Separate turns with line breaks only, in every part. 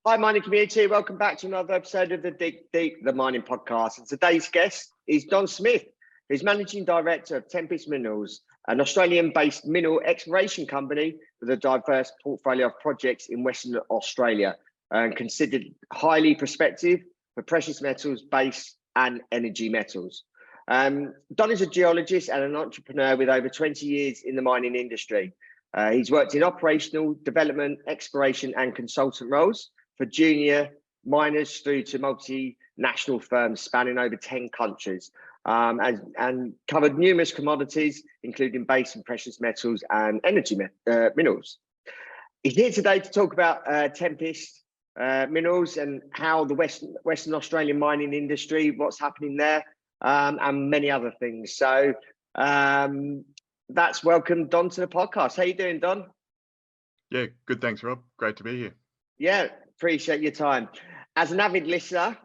Hi, mining community. Welcome back to another episode of the Dig Deep, the mining podcast. And today's guest is Don Smith, who's Managing Director of Tempest Minerals, an Australian-based mineral exploration company with a diverse portfolio of projects in Western Australia and considered highly prospective for precious metals, base and energy metals. Don is a geologist and an entrepreneur with over 20 years in the mining industry. He's worked in operational, development, exploration and consultant roles for junior miners through to multinational firms spanning over 10 countries and covered numerous commodities, including base and precious metals and energy minerals. He's here today to talk about Tempest Minerals and how the Western Australian mining industry, what's happening there, and many other things. So that's welcome Don to the podcast. How you doing, Don?
Yeah, good. Thanks, Rob. Great to be here.
Yeah, appreciate your time. As an avid listener,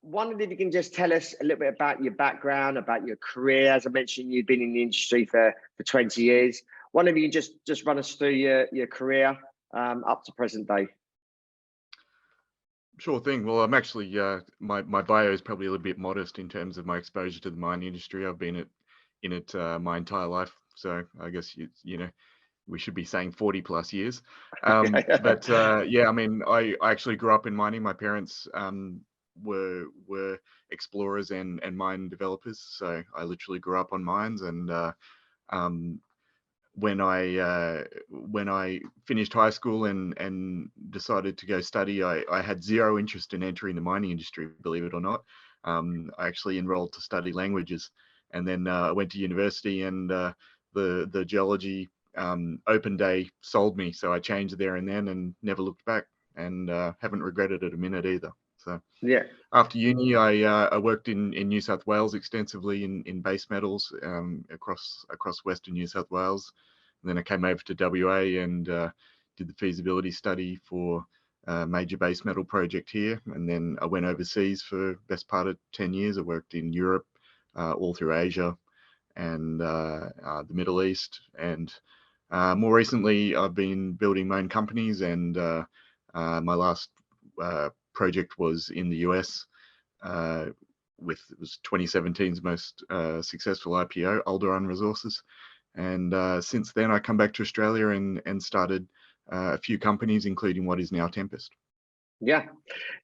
wondered if you can just tell us a little bit about your background, about your career. As I mentioned, you've been in the industry for 20 years. Wonder if you can just run us through your career up to present day.
Sure thing. Well, I'm actually, my bio is probably a little bit modest in terms of my exposure to the mining industry. I've been in it my entire life. So I guess, you know, we should be saying 40 plus years. But yeah, I mean, I actually grew up in mining. My parents were explorers and mine developers. So I literally grew up on mines. And when I finished high school and decided to go study, I had zero interest in entering the mining industry, believe it or not. I actually enrolled to study languages. And then I went to university, and the geology open day sold me, so I changed there and then and never looked back, and haven't regretted it a minute either. So
yeah,
after uni, I worked in New South Wales extensively in base metals across Western New South Wales. And then I came over to WA and did the feasibility study for a major base metal project here. And then I went overseas for best part of 10 years. I worked in Europe, all through Asia and the Middle East. And more recently, I've been building my own companies, and my last project was in the US it was 2017's most successful IPO, Alderon Resources. And since then, I come back to Australia and started a few companies, including what is now Tempest.
Yeah.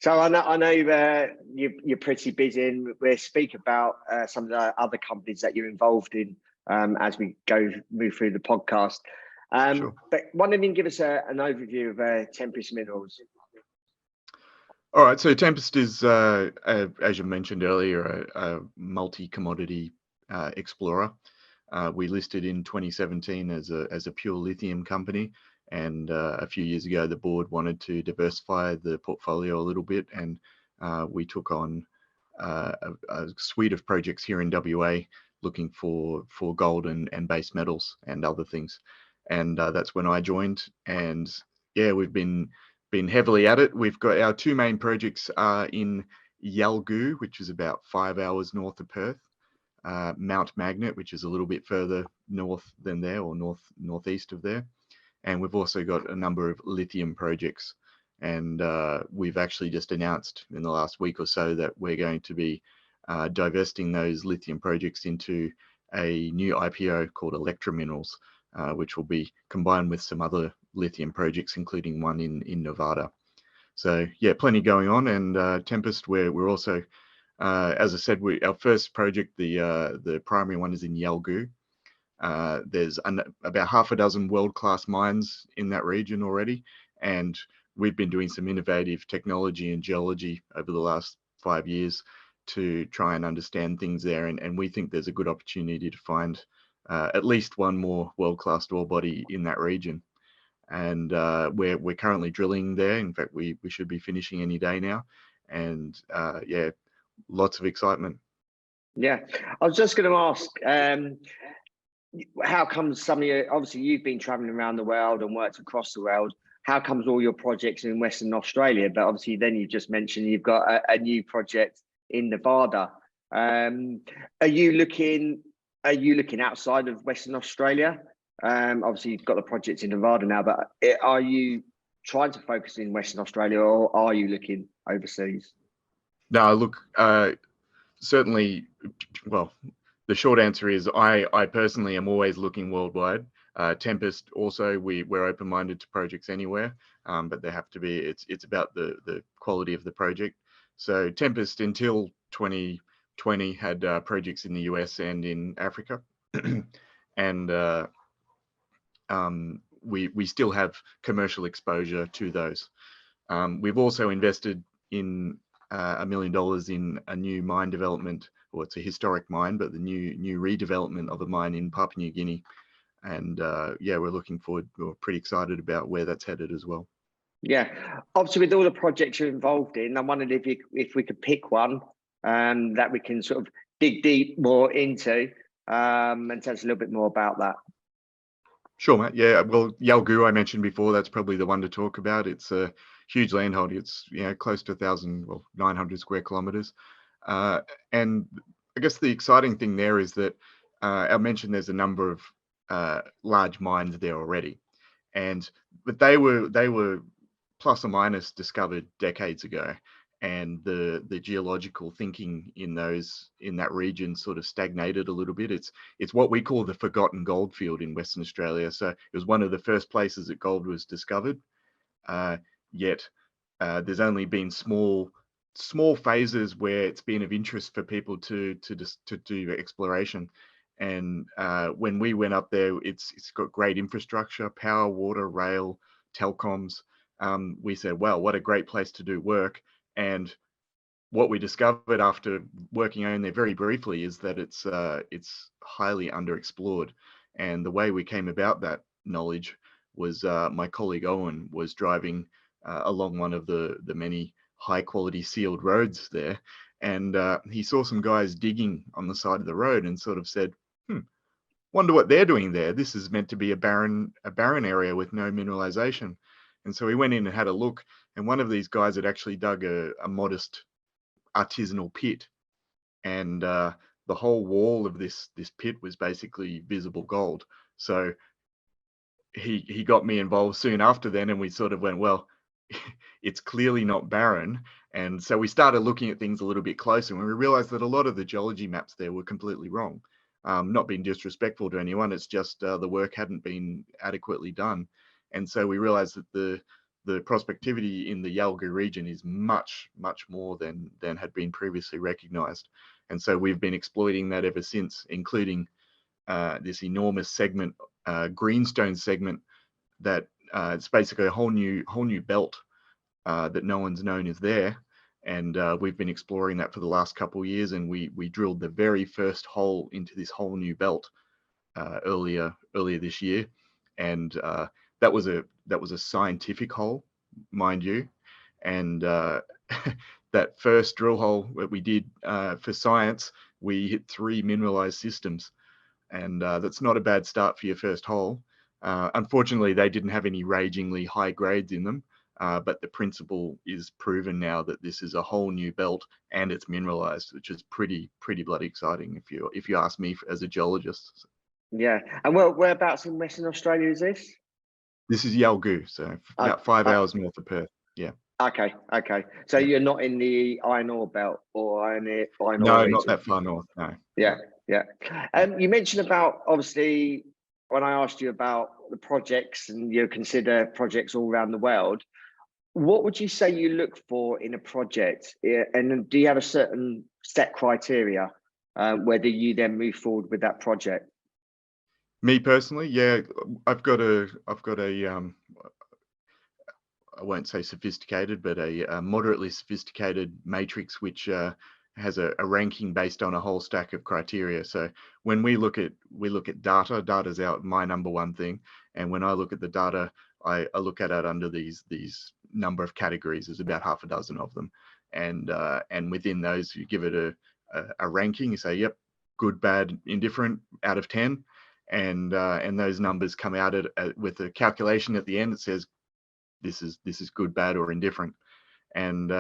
So I know you're pretty busy, and we'll speak about some of the other companies that you're involved in as we move through the podcast.
Sure.
But wonder if you can give us an overview of Tempest Minerals.
All right. So Tempest is, as you mentioned earlier, a multi-commodity explorer. We listed in 2017 as a pure lithium company. And a few years ago, the board wanted to diversify the portfolio a little bit, and we took on a suite of projects here in WA looking for gold and base metals and other things. And that's when I joined. And yeah, we've been heavily at it. We've got our two main projects are in Yalgoo, which is about 5 hours north of Perth, Mount Magnet, which is a little bit further north than there, or northeast of there. And we've also got a number of lithium projects. And we've actually just announced in the last week or so that we're going to be divesting those lithium projects into a new IPO called Electra Minerals, which will be combined with some other lithium projects, including one in Nevada. So yeah, plenty going on. And Tempest, we're also, as I said, our first project, the primary one is in Yalgoo. There's about half a dozen world-class mines in that region already, and we've been doing some innovative technology and geology over the last 5 years to try and understand things there, and we think there's a good opportunity to find at least one more world-class ore body in that region. And we're currently drilling there. In fact, we should be finishing any day now, and yeah, lots of excitement.
Yeah, I was just going to ask, how comes some of you, obviously you've been traveling around the world and worked across the world, how comes all your projects in Western Australia, but obviously then you just mentioned you've got a new project in Nevada. Are you looking outside of Western Australia? Obviously you've got the project in Nevada now, but are you trying to focus in Western Australia, or are you looking overseas?
No, look, certainly, well, the short answer is I personally am always looking worldwide. Tempest also, we're open-minded to projects anywhere, but they have to be, it's about the quality of the project. So Tempest until 2020 had projects in the US and in Africa. And we still have commercial exposure to those. We've also invested in $1 million in a new mine development, or it's a historic mine, but the new redevelopment of a mine in Papua New Guinea. And yeah, we're looking forward, we're pretty excited about where that's headed as well.
Yeah, obviously with all the projects you're involved in, I wondered if we could pick one that we can sort of dig deep more into and tell us a little bit more about that.
Sure, Matt. Yeah, well, Yalgoo I mentioned before, that's probably the one to talk about. It's a huge landholding. It's close to 900 square kilometers. And I guess the exciting thing there is that I mentioned there's a number of large mines there already, but they were plus or minus discovered decades ago, and the geological thinking in that region sort of stagnated a little bit. It's what we call the forgotten gold field in Western Australia. So it was one of the first places that gold was discovered, yet there's only been small phases where it's been of interest for people to do exploration. And when we went up there, it's got great infrastructure, power, water, rail, telecoms. We said, wow, what a great place to do work. And what we discovered after working on there very briefly is that it's highly underexplored. And the way we came about that knowledge was my colleague Owen was driving along one of the many high quality sealed roads there, and he saw some guys digging on the side of the road and sort of said, wonder what they're doing there. This is meant to be a barren area with no mineralization. And so we went in and had a look, and one of these guys had actually dug a modest artisanal pit, and the whole wall of this pit was basically visible gold. So he got me involved soon after then, and we sort of went, well, it's clearly not barren. And so we started looking at things a little bit closer, and we realized that a lot of the geology maps there were completely wrong. Not being disrespectful to anyone, it's just the work hadn't been adequately done. And so we realized that the prospectivity in the Yalgoo region is much more than had been previously recognized. And so we've been exploiting that ever since, including this enormous segment, greenstone segment, that it's basically a whole new belt that no one's known is there. And we've been exploring that for the last couple of years, and we drilled the very first hole into this whole new belt earlier this year, and that was a scientific hole, mind you. And that first drill hole that we did for science, we hit 3 mineralized systems, and that's not a bad start for your first hole. Unfortunately, they didn't have any ragingly high grades in them. But the principle is proven now that this is a whole new belt and it's mineralized, which is pretty bloody exciting if you ask me as a geologist.
Yeah, and whereabouts in Western Australia is this?
This is Yalgoo, so about 5 hours north of Perth. Yeah.
Okay. So you're not in the iron ore belt or iron ore
No,
region?
not that far north. No.
Yeah. You mentioned about, obviously, when I asked you about the projects and you consider projects all around the world, what would you say you look for in a project? And do you have a certain set criteria whether you then move forward with that project?
Me personally, yeah, I've got a I won't say sophisticated, but a moderately sophisticated matrix which has a ranking based on a whole stack of criteria. So when we look at data's my number one thing, and when I look at the data, I look at it under these number of categories. There's about half a dozen of them, and within those you give it a ranking. You say, yep, good, bad, indifferent out of 10, and those numbers come out with a calculation at the end that says this is good, bad, or indifferent. And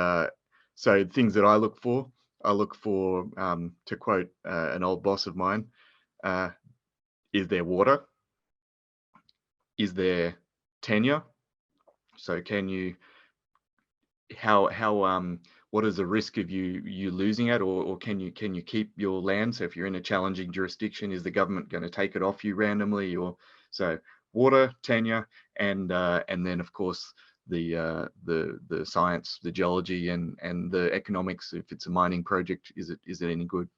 so things that I look for, to quote an old boss of mine, is there water? Is there tenure? So can you, what is the risk of you losing it, or can you keep your land? So if you're in a challenging jurisdiction, is the government going to take it off you randomly? Or so water, tenure, and then of course the science, the geology, and the economics. If it's a mining project, is it any good?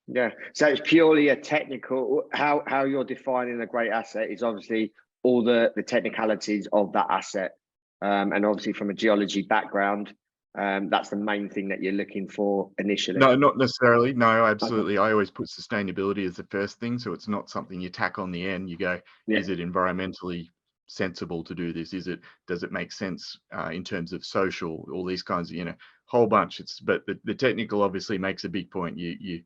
Yeah. So it's purely a technical. How you're defining a great asset is obviously all the technicalities of that asset, and obviously from a geology background, that's the main thing that you're looking for initially.
No, not necessarily. No,
Okay.
absolutely. I always put sustainability as the first thing, so it's not something you tack on the end. You go,
Yeah.
is it environmentally sensible to do this? Does it make sense in terms of social, all these kinds of, whole bunch. But the technical obviously makes a big point. You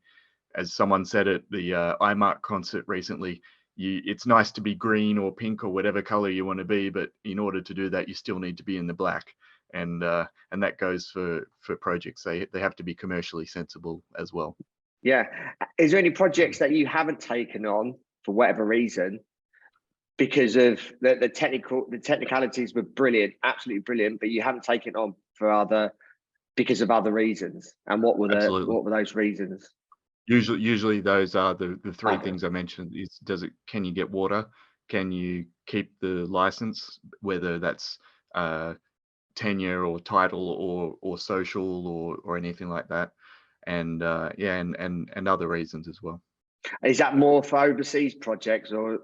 as someone said at the iMark concert recently, it's nice to be green or pink or whatever color you want to be, but in order to do that, you still need to be in the black. And that goes for projects. They have to be commercially sensible as well.
Yeah. Is there any projects that you haven't taken on for whatever reason because of the technicalities were brilliant, absolutely brilliant, but you haven't taken on because of other reasons? And what
Absolutely.
were those reasons?
Usually those are the three
Okay.
things I mentioned. Can you get water? Can you keep the license, whether that's tenure or title or social or anything like that, and and other reasons as well.
Is that more for overseas projects or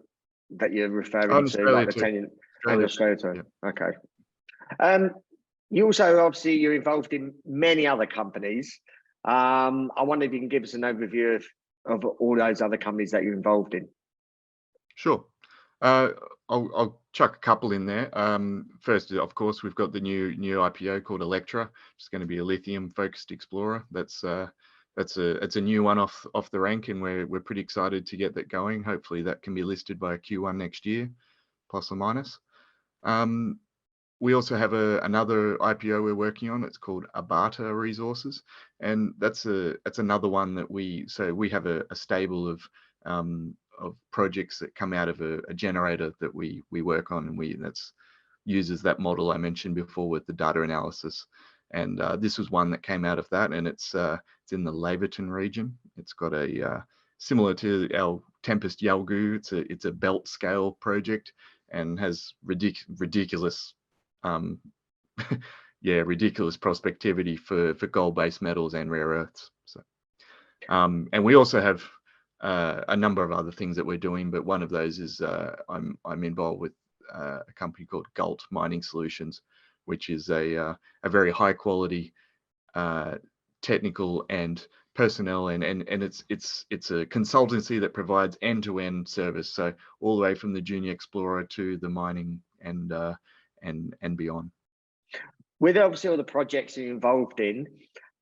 that you're referring
On
to, like
Australia
the
too.
tenure and
Australia.
Australia too?
Yeah.
Okay. You also obviously you're involved in many other companies. I wonder if you can give us an overview of all those other companies that you're involved in.
Sure. I'll chuck a couple in there. First, of course, we've got the new IPO called Electra. It's going to be a lithium focused explorer. It's a new one off the rank, and we're pretty excited to get that going. Hopefully, that can be listed by Q1 next year, plus or minus. We also have another IPO we're working on. It's called Abata Resources, and that's another one that we have a stable of projects that come out of a generator that we work on, and that's uses that model I mentioned before with the data analysis. And this was one that came out of that, and it's in the Laverton region. It's got a similar to our Tempest Yalgoo. It's a belt scale project and has ridiculous ridiculous prospectivity for gold-based metals and rare earths. So, and we also have a number of other things that we're doing, but one of those is I'm involved with a company called Galt Mining Solutions, which is a very high quality technical and personnel and it's a consultancy that provides end-to-end service, so all the way from the junior explorer to the mining and beyond.
With obviously all the projects you're involved in,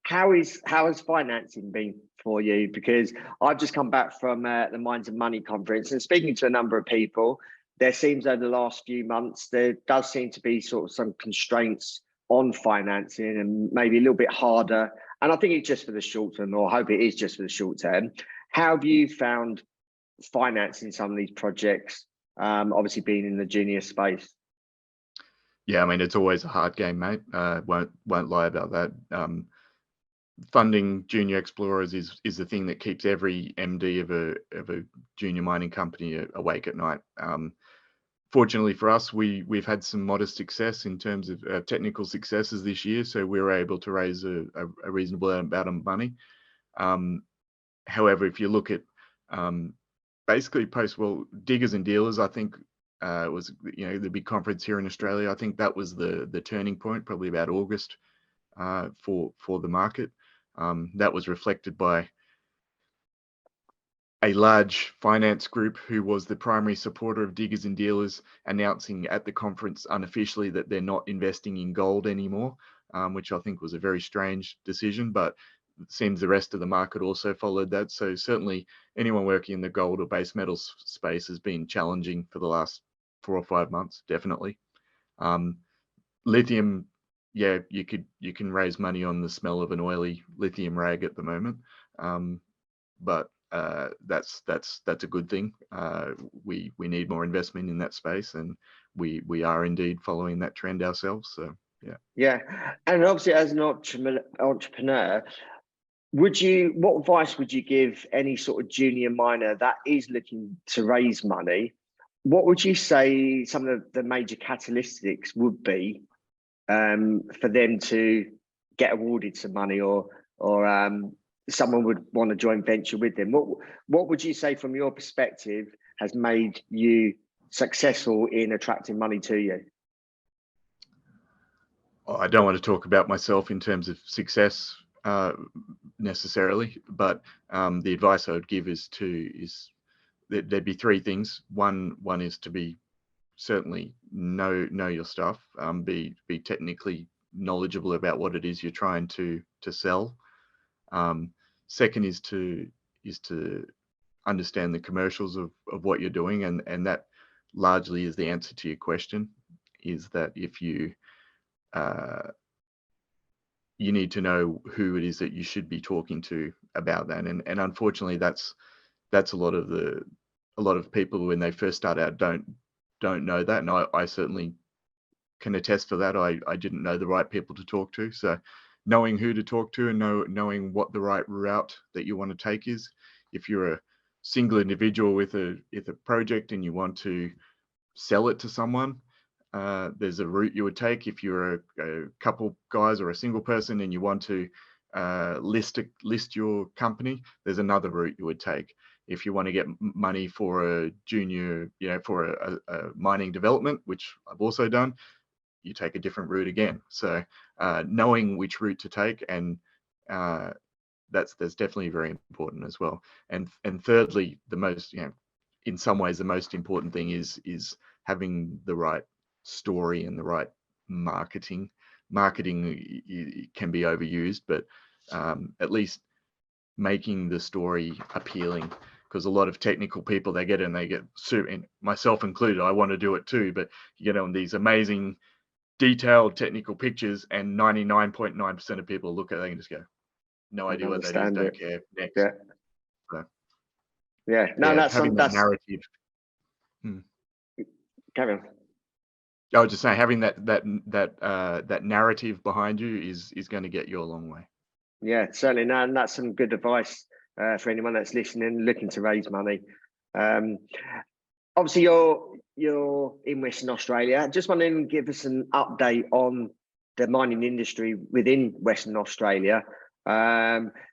how has financing been for you? Because I've just come back from the Minds of Money conference, and speaking to a number of people, there seems over the last few months there does seem to be sort of some constraints on financing and maybe a little bit harder. And I think it's just for the short term, or I hope it is just for the short term. How have you found financing some of these projects? Obviously being in the junior space.
Yeah, I mean, it's always a hard game, mate. Won't lie about that. Funding junior explorers is the thing that keeps every MD of a junior mining company awake at night. Fortunately for us, we've had some modest success in terms of technical successes this year, so we were able to raise a reasonable amount of money. However, if you look at basically Diggers and Dealers, I think was the big conference here in Australia. I think that was the turning point, probably about August for the market. That was reflected by a large finance group who was the primary supporter of Diggers and Dealers announcing at the conference unofficially that they're not investing in gold anymore, which I think was a very strange decision, but it seems the rest of the market also followed that. So certainly anyone working in the gold or base metals space has been challenging for the last 4 or 5 months, definitely. Lithium, yeah, you can raise money on the smell of an oily lithium rag at the moment, but that's a good thing. We need more investment in that space, and we are indeed following that trend ourselves. So yeah.
Yeah, and obviously as an entrepreneur, what advice would you give any sort of junior miner that is looking to raise money? What would you say some of the major catalytics would be for them to get awarded some money, or someone would want to joint venture with them? What would you say from your perspective has made you successful in attracting money to you?
I don't want to talk about myself in terms of success necessarily, but the advice I would give is that there'd be three things. One is to be certainly know your stuff, be technically knowledgeable about what it is you're trying to sell. Second is to understand the commercials of what you're doing, and that largely is the answer to your question, is that if you you need to know who it is that you should be talking to about that, and unfortunately that's a lot of people when they first start out don't know that, and I certainly can attest for that. I didn't know the right people to talk to, so knowing who to talk to and knowing what the right route that you want to take is. If you're a single individual with a project and you want to sell it to someone, there's a route you would take. If you're a couple guys or a single person and you want to list your company, there's another route you would take. If you want to get money for a junior, for a mining development, which I've also done, you take a different route again. So knowing which route to take, and that's definitely very important as well. And thirdly, the most, in some ways, the most important thing is having the right story and the right marketing. Marketing can be overused, but at least making the story appealing, because a lot of technical people, they get super, and myself included, I want to do it too, but you get on these amazing detailed technical pictures and 99.9% of people look at it and just go, no idea what that is, don't care, next.
Yeah.
So,
yeah. No, that's
having that narrative.
Carry on.
I was just saying, having that narrative behind you is going to get you a long way.
Yeah, certainly. No, and that's some good advice for anyone that's listening, looking to raise money. Obviously, you're in Western Australia. Just wondering, give us an update on the mining industry within Western Australia.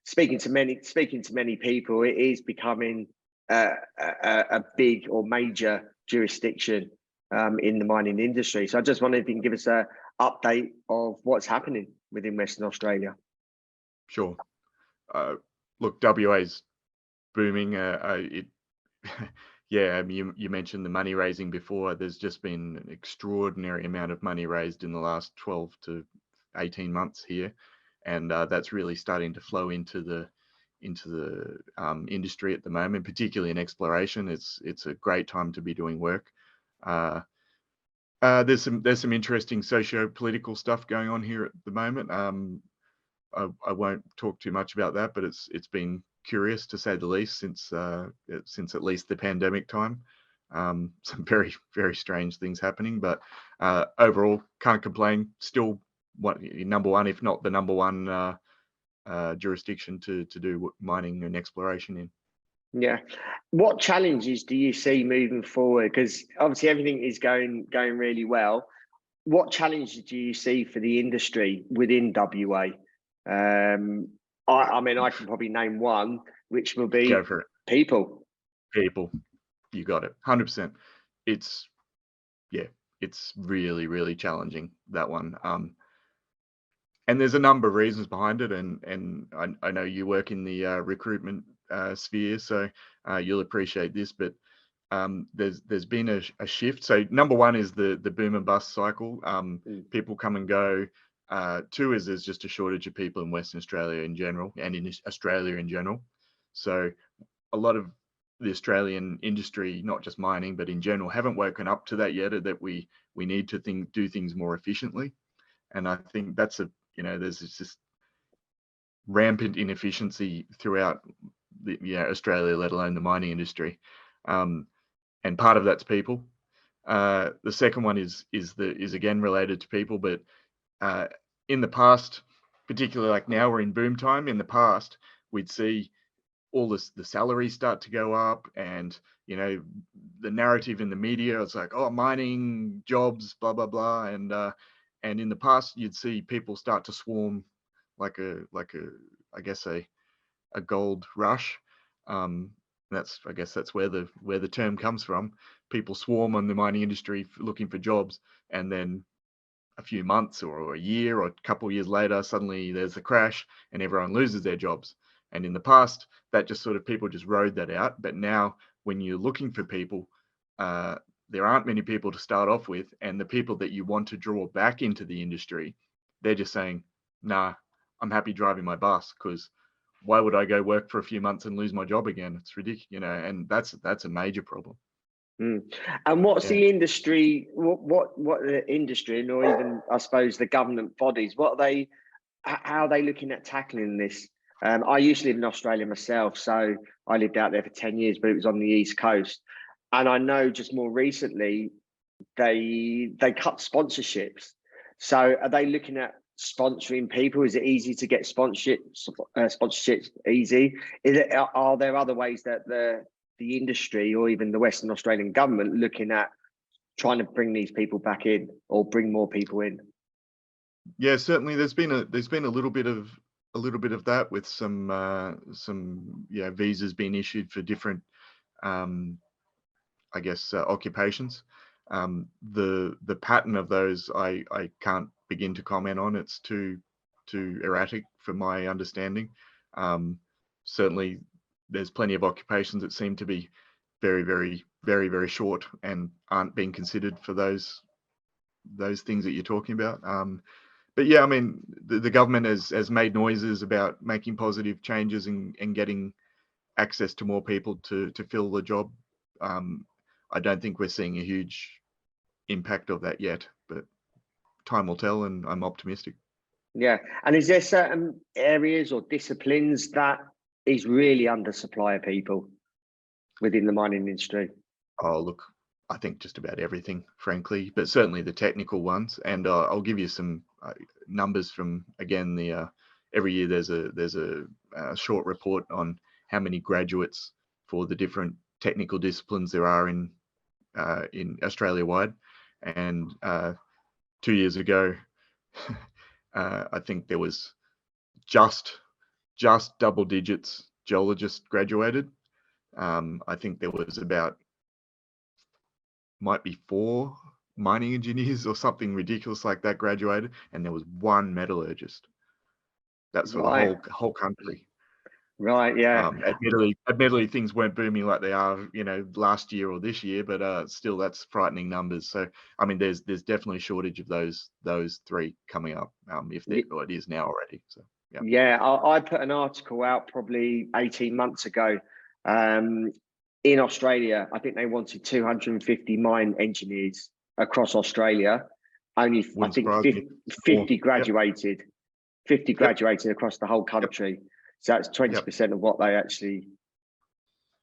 Speaking to many people, it is becoming a big or major jurisdiction in the mining industry. So I just wondered if you can give us an update of what's happening within Western Australia.
Sure. Look, WA's booming. Yeah, I mean, you mentioned the money raising before. There's just been an extraordinary amount of money raised in the last 12 to 18 months here, and that's really starting to flow into the industry at the moment, particularly in exploration. It's a great time to be doing work. There's some interesting socio-political stuff going on here at the moment. I won't talk too much about that, but it's been curious to say the least since at least the pandemic time. Some very, very strange things happening, but overall can't complain. Still number one, if not the number one jurisdiction to do mining and exploration in.
Yeah. What challenges do you see moving forward? Because obviously everything is going really well. What challenges do you see for the industry within WA? I mean, I can probably name one, which will be
Go for it.
People.
You got it. 100%. It's really, really challenging, that one. And there's a number of reasons behind it, and I know you work in the recruitment sphere, so you'll appreciate this, but there's been a shift. So number one is the boom and bust cycle. People come and go. Two is there's just a shortage of people in Western Australia in general, and in Australia in general. So a lot of the Australian industry, not just mining, but in general, haven't woken up to that yet, that we need to do things more efficiently. And I think that's there's this rampant inefficiency throughout Australia, let alone the mining industry. And part of that's people. The second one is again related to people, but in the past, particularly like now we're in boom time. In the past, we'd see all the salaries start to go up, and the narrative in the media, it's like, oh, mining jobs, blah blah blah, and in the past you'd see people start to swarm like a I guess a gold rush. I guess that's where the term comes from. People swarm on the mining industry looking for jobs, and then a few months or a year or a couple of years later, suddenly there's a crash and everyone loses their jobs. And in the past, that just sort of people just rode that out. But now, when you're looking for people, there aren't many people to start off with, and the people that you want to draw back into the industry, they're just saying, "Nah, I'm happy driving my bus, because why would I go work for a few months and lose my job again? It's ridiculous," and that's a major problem.
Mm. And what's
Yeah.
the industry? What the industry, or even I suppose the government bodies? What are they? How are they looking at tackling this? I used to live in Australia myself, so I lived out there for 10 years, but it was on the East Coast. And I know just more recently they cut sponsorships. So are they looking at sponsoring people? Is it easy to get sponsorships easy? Are there other ways that the industry or even the Western Australian government looking at trying to bring these people back in or bring more people in?
Yeah, certainly there's been a little bit of that, with some visas being issued for different I guess occupations. The pattern of those I can't begin to comment on. It's too erratic for my understanding. Certainly there's plenty of occupations that seem to be very, very, very, very short and aren't being considered for those things that you're talking about. But yeah, I mean, the government has made noises about making positive changes and getting access to more people to fill the job. I don't think we're seeing a huge impact of that yet, but time will tell, and I'm optimistic.
Yeah. And is there certain areas or disciplines that is really under supply of people within the mining industry?
Oh, look, I think just about everything, frankly, but certainly the technical ones. And I'll give you some numbers from, again, the every year there's a short report on how many graduates for the different technical disciplines there are in Australia wide. And 2 years ago, I think there was just double digits geologists graduated. I think there was might be 4 mining engineers or something ridiculous like that graduated, and there was 1 metallurgist. That's for
Right.
the whole country.
Right. Yeah.
Admittedly, things weren't booming like they are, last year or this year, but still, that's frightening numbers. So, I mean, there's definitely a shortage of those 3 coming up, if there, or it is now already. So, yeah.
Yeah. I put an article out probably 18 months ago. In Australia, I think they wanted 250 mine engineers across Australia. Only, I
Wouldn't
think,
surprise me.
50 graduated. 50 graduated across the whole
Yep.
country. So that's 20% of what they actually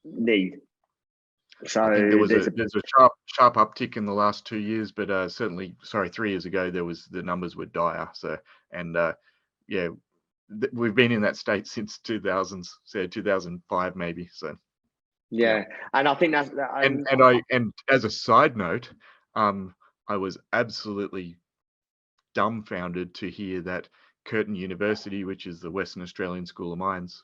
need. So
I think there's a sharp uptick in the last 2 years, but certainly, 3 years ago, the numbers were dire. So, and yeah, we've been in that state since 2000s, so 2005 maybe. So
yeah, and I think that's
and as a side note, I was absolutely dumbfounded to hear that Curtin University, which is the Western Australian School of Mines,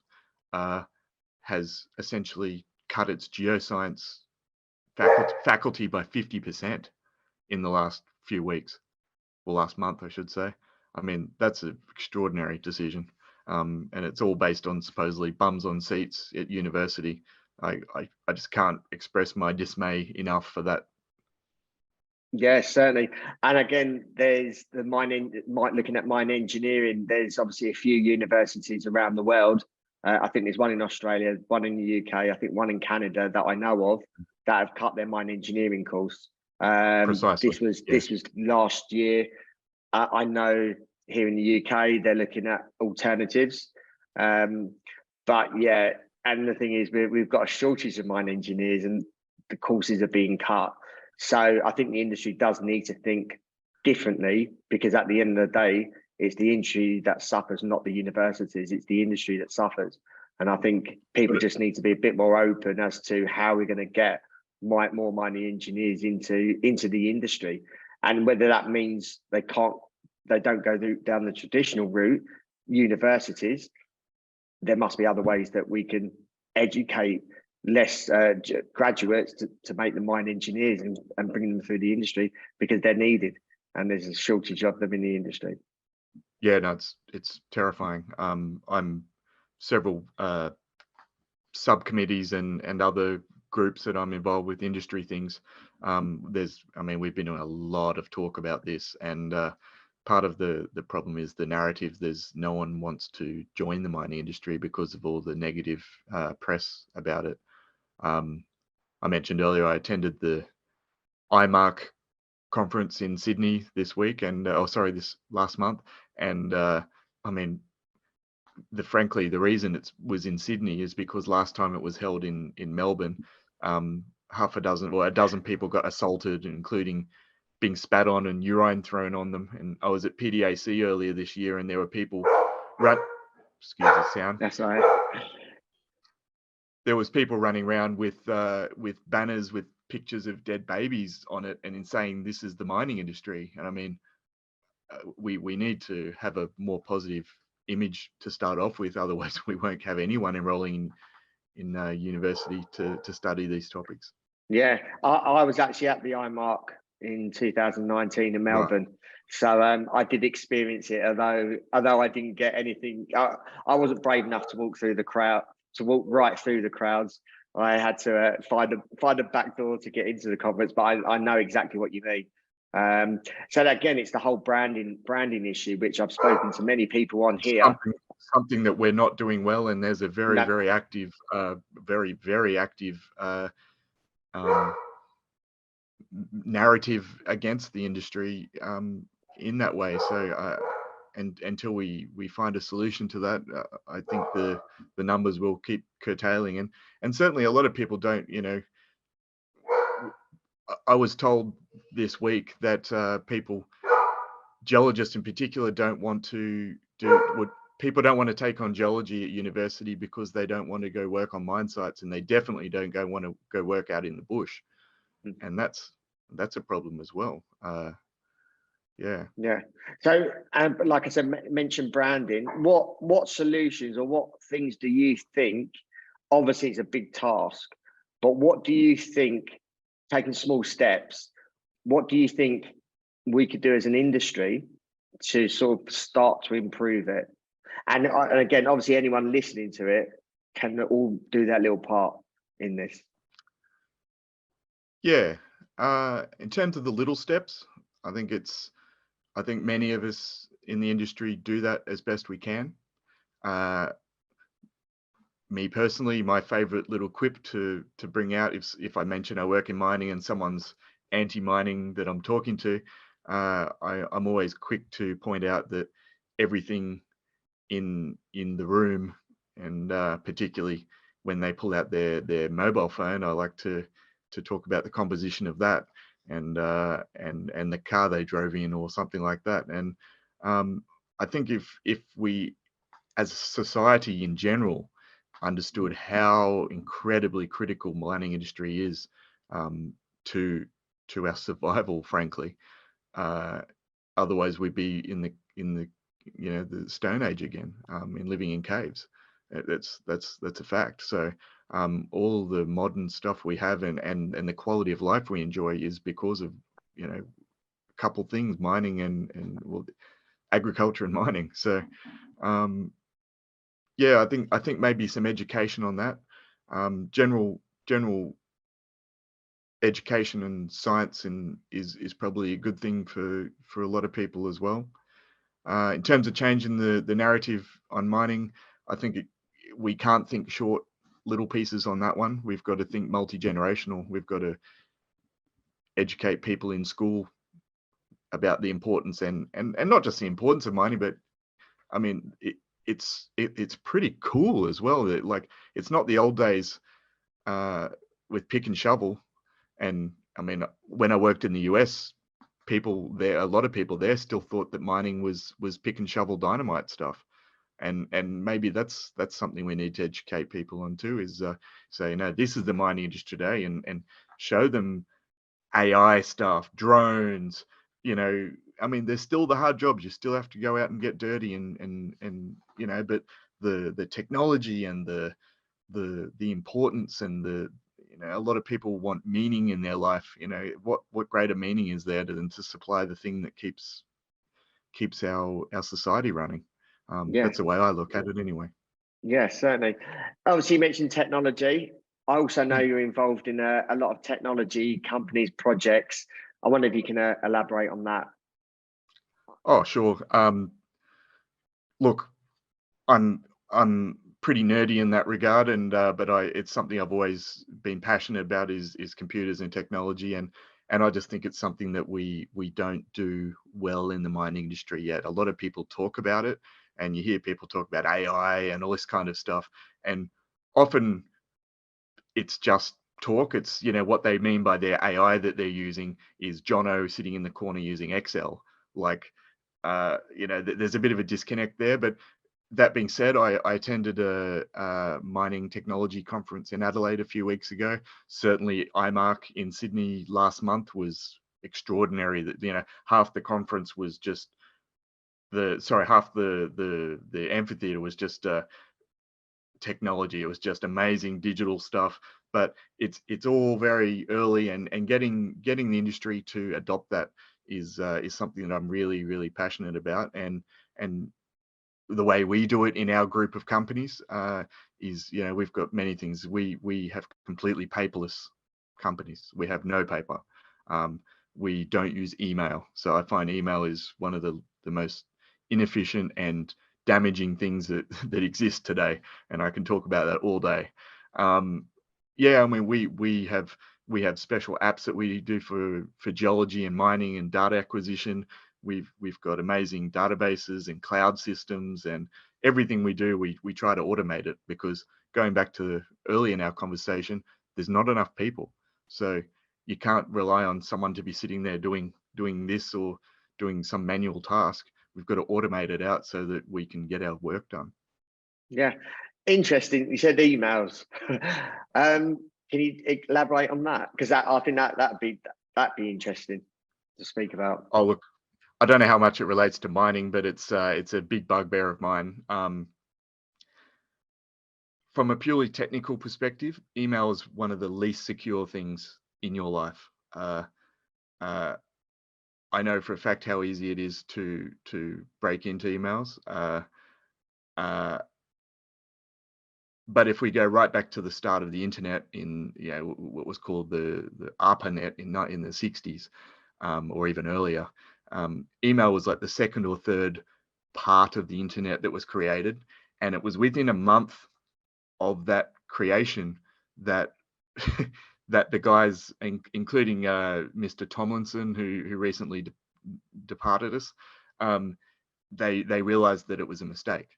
has essentially cut its geoscience faculty by 50% in the last few weeks, or last month, I should say. I mean, that's an extraordinary decision, and it's all based on supposedly bums on seats at university. I just can't express my dismay enough for that.
Yeah, certainly. And again, there's the looking at mine engineering. There's obviously a few universities around the world. I think there's one in Australia, one in the UK, I think one in Canada that I know of that have cut their mine engineering course.
Precisely.
This was last year. I know here in the UK they're looking at alternatives, but yeah. And the thing is, we've got a shortage of mine engineers, and the courses are being cut. So I think the industry does need to think differently, because at the end of the day, it's the industry that suffers, not the universities. It's the industry that suffers. And I think people just need to be a bit more open as to how we're going to get more mining engineers into the industry, and whether that means they don't go down the traditional route, universities. There must be other ways that we can educate less graduates to make them mine engineers and bring them through the industry, because they're needed and there's a shortage of them in the industry.
Yeah, no, it's terrifying. I'm several subcommittees and other groups that I'm involved with, industry things. We've been doing a lot of talk about this, and part of the problem is the narrative. There's no one wants to join the mining industry because of all the negative press about it. I mentioned earlier I attended the IMARC conference in Sydney this week, and this last month, and frankly, the reason it was in Sydney is because last time it was held in Melbourne, a dozen people got assaulted, including being spat on and urine thrown on them. And I was at PDAC earlier this year, and there were people excuse the sound.
That's right.
There was people running around with banners with pictures of dead babies on it, and in saying this is the mining industry. And we need to have a more positive image to start off with, otherwise we won't have anyone enrolling in university to study these topics.
Yeah, I was actually at the IMARC in 2019 in Melbourne. Right. So I did experience it, although I didn't get anything. I wasn't brave enough to walk right through the crowds. I had to find a back door to get into the conference, but I know exactly what you mean. So again, it's the whole branding issue, which I've spoken to many people on here.
Something that we're not doing well, and there's a very active narrative against the industry in that way. So and until we find a solution to that, I think the numbers will keep curtailing, and certainly a lot of people don't. I was told this week that geologists in particular, don't want to people don't want to take on geology at university because they don't want to go work on mine sites, and they definitely don't want to go work out in the bush, and that's a problem as well. Yeah.
So, like I said, mention branding. What solutions or what things do you think? Obviously, it's a big task, but what do you think? Taking small steps, what do you think we could do as an industry to sort of start to improve it? And again, obviously, anyone listening to it can all do their little part in this.
Yeah. In terms of the little steps, I think many of us in the industry do that as best we can. Me personally, my favorite little quip to bring out, if I mention I work in mining and someone's anti-mining that I'm talking to, I'm always quick to point out that everything in the room, and particularly when they pull out their mobile phone, I like to talk about the composition of that, and the car they drove in, or something like that. And I think if we, as a society in general, understood how incredibly critical mining industry is to our survival, frankly, otherwise we'd be in the Stone Age again, in living in caves. That's a fact. So all the modern stuff we have and the quality of life we enjoy is because of a couple things: mining and agriculture and mining. So yeah, I think maybe some education on that. General education and science is probably a good thing for a lot of people as well. In terms of changing the narrative on mining, I think we can't think short little pieces on that one. We've got to think multi-generational. We've got to educate people in school about the importance and not just the importance of mining, but I mean, it's pretty cool as well. That, like, it's not the old days with pick and shovel and I mean, when I worked in the US, a lot of people there still thought that mining was pick and shovel dynamite stuff. And maybe that's something we need to educate people on too, is say, this is the mining industry today, and show them AI stuff, drones, I mean, there's still the hard jobs. You still have to go out and get dirty and but the technology and the importance and a lot of people want meaning in their life. What greater meaning is there than to supply the thing that keeps our society running?
Yeah,
That's the way I look at it anyway.
yeah, certainly. Obviously, you mentioned technology. I also know
Mm.
you're involved in a lot of technology companies, projects. I wonder if you can elaborate on that.
Oh, sure. Look, I'm pretty nerdy in that regard, and but it's something I've always been passionate about, is computers and technology, and I just think it's something that we don't do well in the mining industry yet. A lot of people talk about it, and you hear people talk about AI and all this kind of stuff, and often it's just talk. It's, what they mean by their AI that they're using is Jono sitting in the corner using Excel. Like, there's a bit of a disconnect there. But that being said, I attended a mining technology conference in Adelaide a few weeks ago. Certainly, IMARC in Sydney last month was extraordinary. That, half the conference was just half the amphitheater was just technology. It was just amazing digital stuff, but it's all very early, and getting the industry to adopt that is something that I'm really, really passionate about. And the way we do it in our group of companies is, we've got many things. We have completely paperless companies. We have no paper. We don't use email. So I find email is one of the most inefficient and damaging things that exist today, and I can talk about that all day. Yeah, I mean, we have special apps that we do for geology and mining and data acquisition. We've got amazing databases and cloud systems, and everything we do, we try to automate it, because going back to early in our conversation, there's not enough people. So you can't rely on someone to be sitting there doing this or doing some manual task. We've got to automate it out so that we can get our work done.
Yeah, interesting. You said emails. Can you elaborate on that? Because I think that'd be interesting to speak about.
Oh, look, I don't know how much it relates to mining, but it's a big bugbear of mine. From a purely technical perspective, email is one of the least secure things in your life. I know for a fact how easy it is to break into emails. But if we go right back to the start of the internet, in what was called the ARPANET in the 60s, or even earlier, email was like the second or third part of the internet that was created, and it was within a month of that creation that that the guys, including Mr. Tomlinson, who recently departed us, they realized that it was a mistake,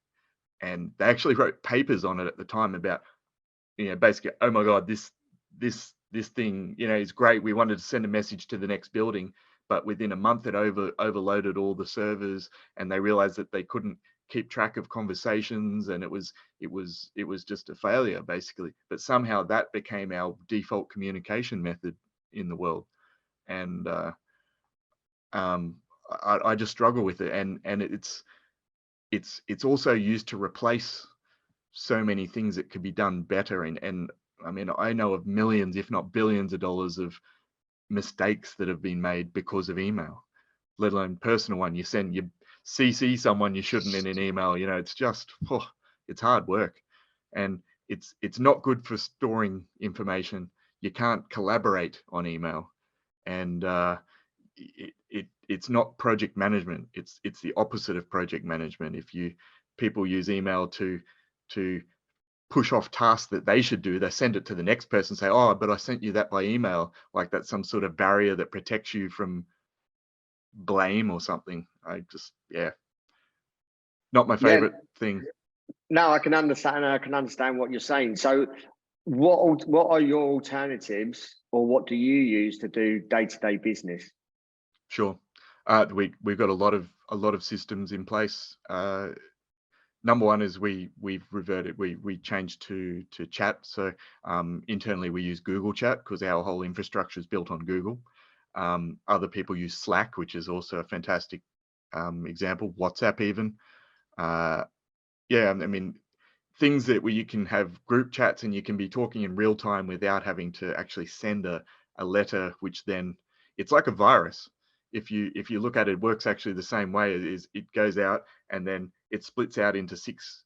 and they actually wrote papers on it at the time about, basically, oh my God, this thing, is great. We wanted to send a message to the next building, but within a month it overloaded all the servers, and they realized that they couldn't keep track of conversations, and it was just a failure, basically. But somehow that became our default communication method in the world, and I just struggle with it, and it's also used to replace so many things that could be done better. And I mean, I know of millions, if not billions of dollars of mistakes that have been made because of email, let alone personal one. You CC someone you shouldn't in an email. It's just, it's hard work, and it's not good for storing information. You can't collaborate on email, and it's not project management. It's the opposite of project management. If people use email to push off tasks that they should do, they send it to the next person, say, oh, but I sent you that by email, like that's some sort of barrier that protects you from blame or something. Not my favorite thing.
No, I can understand what you're saying. So What are your alternatives, or what do you use to do day-to-day business?
Sure. We've got a lot of systems in place. Number one is we've reverted, we changed to chat. So internally we use Google Chat because our whole infrastructure is built on Google. Other people use Slack, which is also a fantastic example. WhatsApp even. Yeah, I mean, things that where you can have group chats and you can be talking in real time without having to actually send a letter, which then it's like a virus. If you look at it, it works actually the same way. It goes out and then it splits out into 6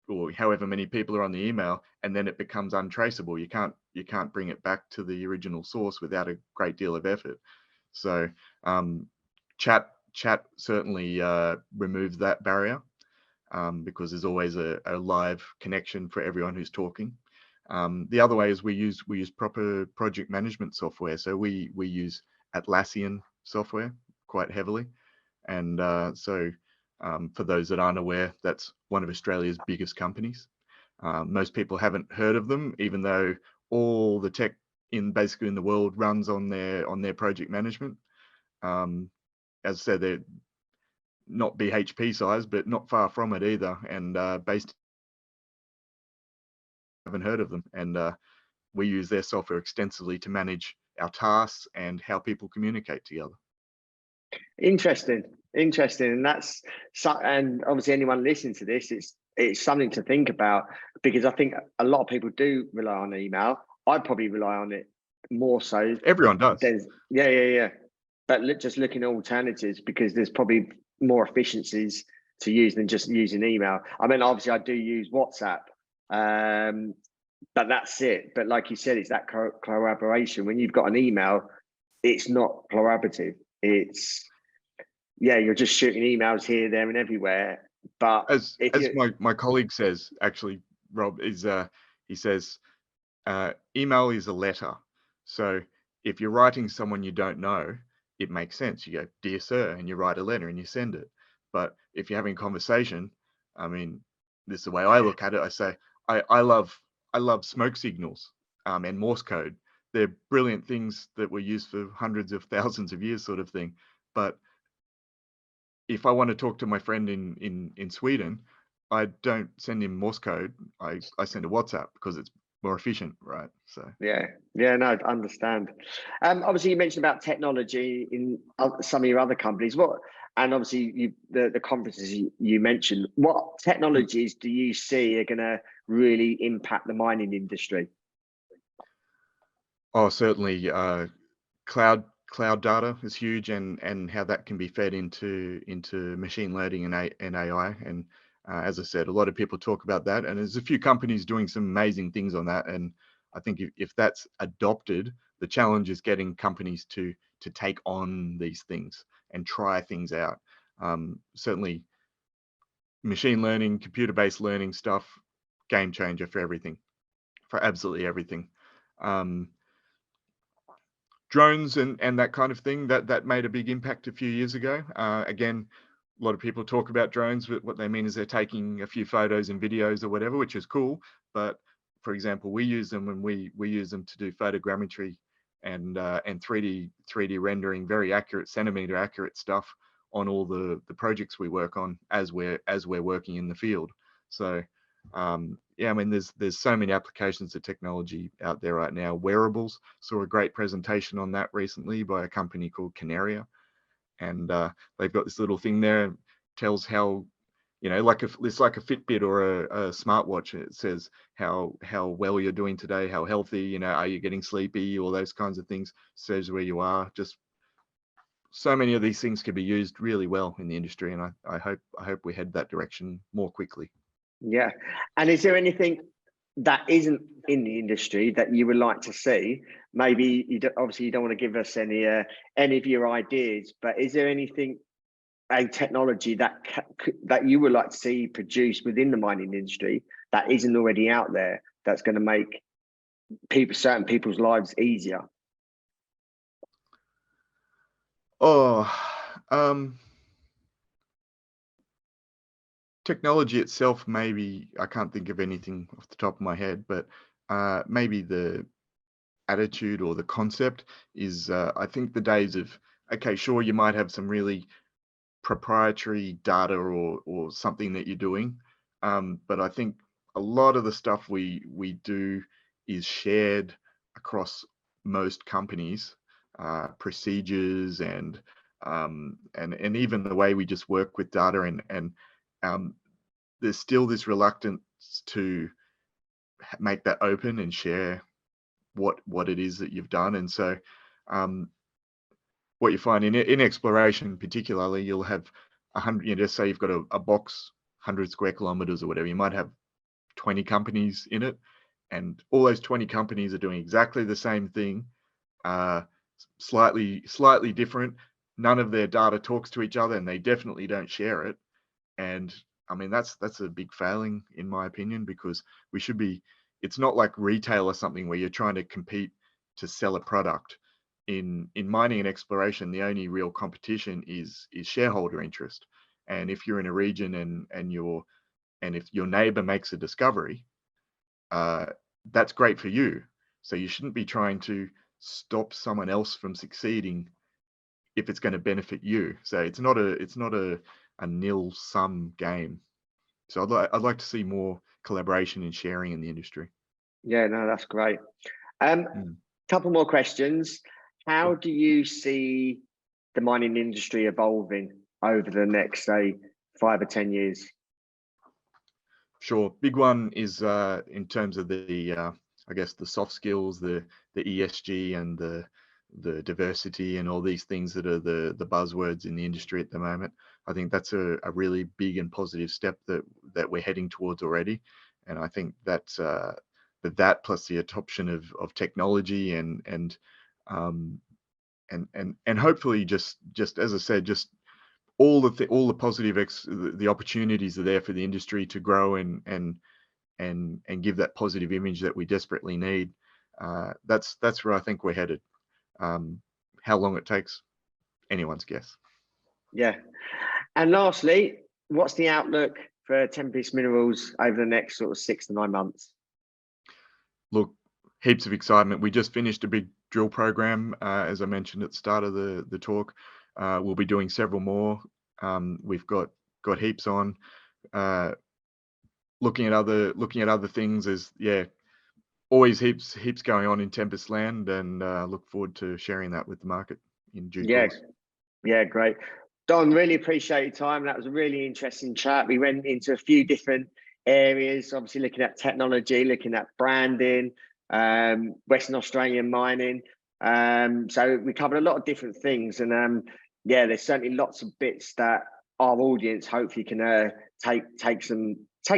or however many people are on the email, and then it becomes untraceable. You can't bring it back to the original source without a great deal of effort. So chat certainly removes that barrier. Because there's always a live connection for everyone who's talking. The other way is we use proper project management software. So we use Atlassian software quite heavily. And for those that aren't aware, that's one of Australia's biggest companies. Most people haven't heard of them, even though all the tech basically in the world runs on their project management. As I said, they're not BHP size, but not far from it either. And based, haven't heard of them. And we use their software extensively to manage our tasks and how people communicate together.
Interesting, and and obviously anyone listening to this, it's something to think about, because I think a lot of people do rely on email. I probably rely on it more so.
Everyone does.
Yeah. But just looking at alternatives, because there's probably more efficiencies to use than just using email. I mean, obviously I do use WhatsApp, but that's it. But like you said, it's that collaboration. When you've got an email, it's not collaborative. You're just shooting emails here, there, and everywhere. But
as my colleague says, actually, Rob, is he says email is a letter. So if you're writing someone you don't know, it makes sense. You go, "Dear Sir," and you write a letter and you send it. But if you're having a conversation, I mean, this is the way I look at it. I say, I love smoke signals and Morse code. They're brilliant things that were used for hundreds of thousands of years, sort of thing. But if I want to talk to my friend in Sweden, I don't send him Morse code. I send a WhatsApp because it's more efficient, right? So
no, I understand. Obviously you mentioned about technology in some of your other companies. And obviously the conferences you mentioned, what technologies do you see are going to really impact the mining industry?
Oh, certainly cloud data is huge, and how that can be fed into machine learning and AI. And as I said, a lot of people talk about that, and there's a few companies doing some amazing things on that. And I think if that's adopted, the challenge is getting companies to take on these things and try things out. Certainly, machine learning, computer-based learning stuff, game changer for everything, for absolutely everything. Drones and that kind of thing, that made a big impact a few years ago. Again, a lot of people talk about drones, but what they mean is they're taking a few photos and videos or whatever, which is cool. But for example, we use them when we use them to do photogrammetry and 3D rendering, very accurate, centimeter accurate stuff on all the projects we work on as we're working in the field. So yeah, I mean, there's so many applications of technology out there right now. Wearables, saw a great presentation on that recently by a company called Canaria, and they've got this little thing there, tells how, it's like a Fitbit or a smartwatch. It says how well you're doing today, how healthy, are you getting sleepy, all those kinds of things. Says where you are. Just so many of these things could be used really well in the industry, and I hope we head that direction more quickly.
Yeah. And is there anything that isn't in the industry that you would like to see? Maybe obviously you don't want to give us any of your ideas, but is there anything, a technology that you would like to see produced within the mining industry that isn't already out there, that's going to make certain people's lives easier?
Technology itself, maybe I can't think of anything off the top of my head, but maybe the attitude or the concept is, I think the days of, okay, sure, you might have some really proprietary data or something that you're doing, but I think a lot of the stuff we do is shared across most companies, procedures and even the way we just work with data, and um, there's still this reluctance to make that open and share what it is that you've done. And so um, what you find in exploration particularly, you'll have 100, just say you've got a box 100 square kilometers or whatever, you might have 20 companies in it, and all those 20 companies are doing exactly the same thing, uh, slightly different. None of their data talks to each other, and they definitely don't share it. And I mean, that's a big failing in my opinion, because we should be, it's not like retail or something where you're trying to compete to sell a product. In mining and exploration, the only real competition is shareholder interest. And if you're in a region and if your neighbor makes a discovery, that's great for you. So you shouldn't be trying to stop someone else from succeeding if it's going to benefit you. So it's not a nil sum game. So I'd like to see more collaboration and sharing in the industry.
Yeah, no, that's great.
Mm.
Couple more questions. How
Sure.
do you see the mining industry evolving over the next, say, 5 or 10 years?
Sure. Big one is in terms of the I guess the soft skills, the ESG and the diversity and all these things that are the buzzwords in the industry at the moment. I think that's a really big and positive step that we're heading towards already. And I think that's that plus the adoption of technology um, and hopefully just as I said, just all the positive the opportunities are there for the industry to grow and give that positive image that we desperately need. That's where I think we're headed. How long it takes, anyone's guess.
Yeah. And lastly, what's the outlook for Tempest Minerals over the next sort of 6 to 9 months?
Look, heaps of excitement. We just finished a big drill program, as I mentioned at the start of the talk. We'll be doing several more. We've got heaps on. Looking at other things. Is always heaps going on in Tempest land, and look forward to sharing that with the market in due course.
Yeah, great. Don, really appreciate your time. That was a really interesting chat. We went into a few different areas, obviously looking at technology, looking at branding, Western Australian mining. So we covered a lot of different things, and there's certainly lots of bits that our audience hopefully can take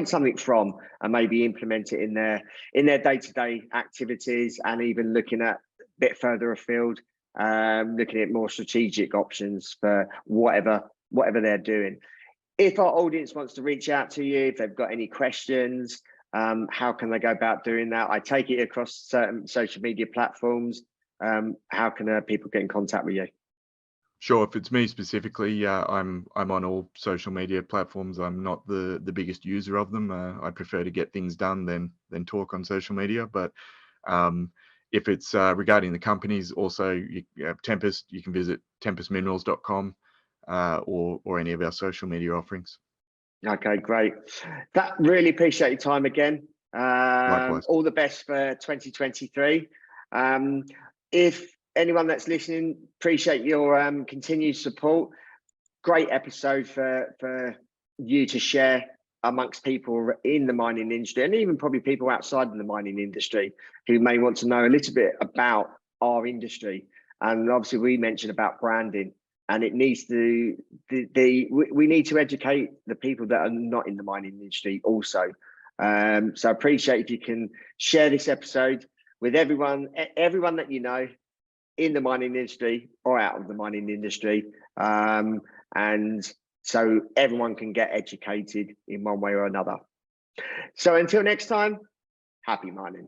something from and maybe implement it in their day-to-day activities, and even looking at a bit further afield, looking at more strategic options for whatever they're doing. If our audience wants to reach out to you, if they've got any questions, how can they go about doing that? I take it across certain social media platforms. How can people get in contact with you?
Sure. If it's me specifically, I'm on all social media platforms. I'm not the biggest user of them. I prefer to get things done than talk on social media. But if it's regarding the companies, also Tempest, you can visit tempestminerals.com or any of our social media offerings.
Okay, great. That really appreciate your time again.
Likewise.
All the best for 2023. If anyone that's listening, appreciate your continued support. Great episode for you to share amongst people in the mining industry, and even probably people outside of the mining industry who may want to know a little bit about our industry. And obviously we mentioned about branding, and it needs to we need to educate the people that are not in the mining industry also. So I appreciate if you can share this episode with everyone that you know in the mining industry or out of the mining industry, and so everyone can get educated in one way or another. So until next time, happy mining.